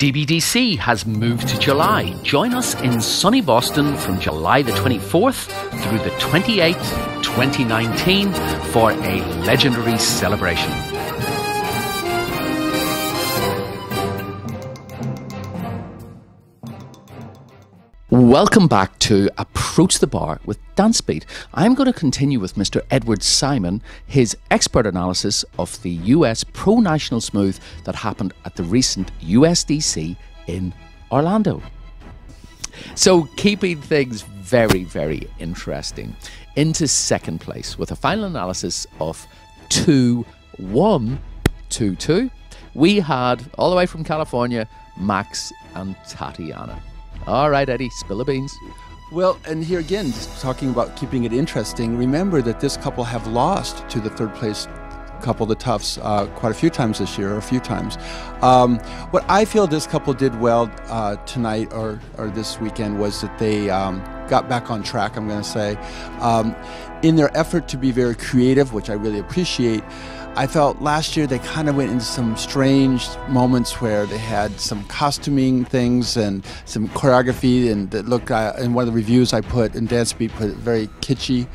DBDC has moved to July. Join us in sunny Boston from July the 24th through the 28th, 2019 for a legendary celebration. Welcome back to Approach the Bar with DanceBeat. I'm going to continue with Mr. Edward Simon, his expert analysis of the US Pro National Smooth that happened at the recent USDC in Orlando. So keeping things very, very interesting, into second place with a final analysis of 2-1, 2-2, we had, all the way from California, Max and Tatiana. All right, Eddie, spill the beans. Well, and here again, just talking about keeping it interesting, remember that this couple have lost to the third place couple, the Tufts, quite a few times this year, or a few times. What I feel this couple did well tonight or this weekend was that they got back on track, I'm going to say. In their effort to be very creative, which I really appreciate, I felt last year they kind of went into some strange moments where they had some costuming things and some choreography, and that looked, in one of the reviews I put, in DanceBeat, put it very kitschy.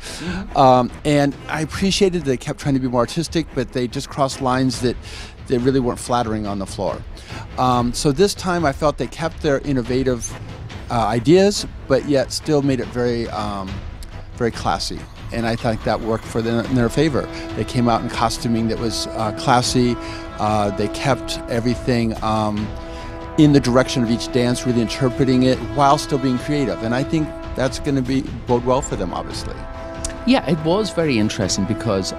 And I appreciated they kept trying to be more artistic, but they just crossed lines that they really weren't flattering on the floor. So this time I felt they kept their innovative ideas, but yet still made it very, very classy. And I think that worked for them in their favor. They came out in costuming that was classy. They kept everything in the direction of each dance, really interpreting it while still being creative. And I think that's going to bode well for them, obviously. Yeah, it was very interesting because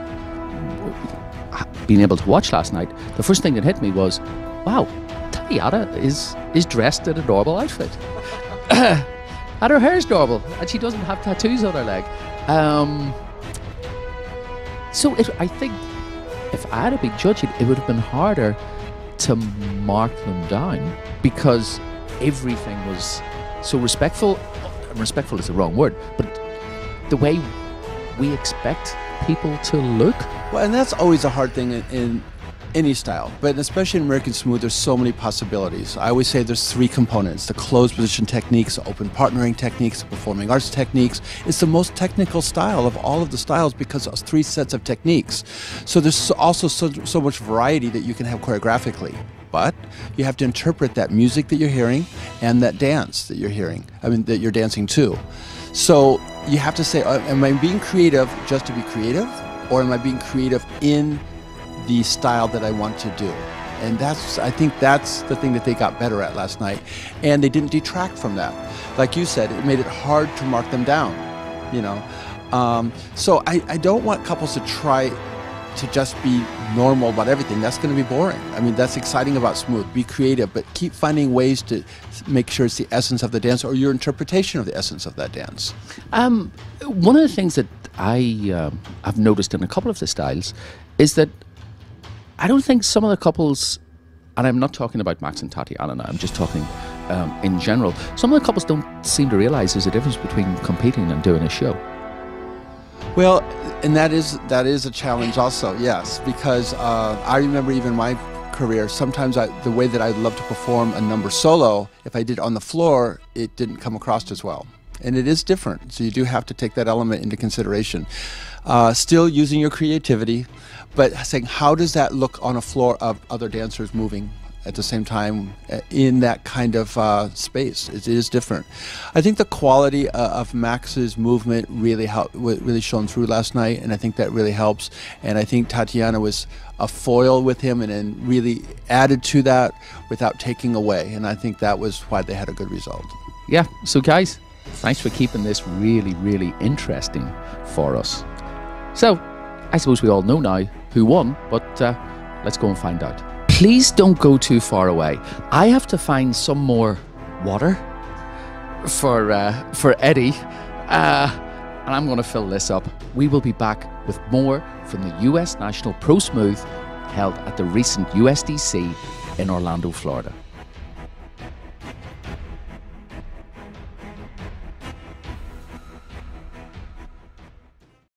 being able to watch last night, the first thing that hit me was, wow, Tatiana is dressed in a normal outfit. And her hair's normal, and she doesn't have tattoos on her leg. So I think if I had to be judging, it would have been harder to mark them down because everything was so respectful. Respectful is the wrong word, but the way we expect people to look. Well, and that's always a hard thing in any style, but especially in American Smooth, there's so many possibilities. I always say there's three components: the closed position techniques, the open partnering techniques, the performing arts techniques. It's the most technical style of all of the styles because it's three sets of techniques. So there's also so much variety that you can have choreographically, but you have to interpret that music that you're hearing and that dance that you're hearing, that you're dancing to. So you have to say, am I being creative just to be creative, or am I being creative in the style that I want to do? And I think that's the thing that they got better at last night, and they didn't detract from that. Like you said, it made it hard to mark them down, you know. So I don't want couples to try to just be normal about everything. That's going to be boring. I mean, that's exciting about Smooth. Be creative, but keep finding ways to make sure it's the essence of the dance or your interpretation of the essence of that dance. One of the things that I've noticed in a couple of the styles is that I don't think some of the couples, and I'm not talking about Max and Tatiana now, I'm just talking in general, some of the couples don't seem to realize there's a difference between competing and doing a show. Well, and that is a challenge also, yes, because I remember even my career, sometimes the way that I love to perform a number solo, if I did it on the floor, it didn't come across as well. And it is different, so you do have to take that element into consideration. Still using your creativity, but saying, how does that look on a floor of other dancers moving at the same time in that kind of space? It is different. I think the quality of Max's movement really shone through last night, and I think that really helps. And I think Tatiana was a foil with him and then really added to that without taking away. And I think that was why they had a good result. Yeah, so guys, thanks for keeping this really, really interesting for us. So, I suppose we all know now who won, but let's go and find out. Please don't go too far away. I have to find some more water for Eddie, and I'm going to fill this up. We will be back with more from the US National Pro Smooth held at the recent USDC in Orlando, Florida.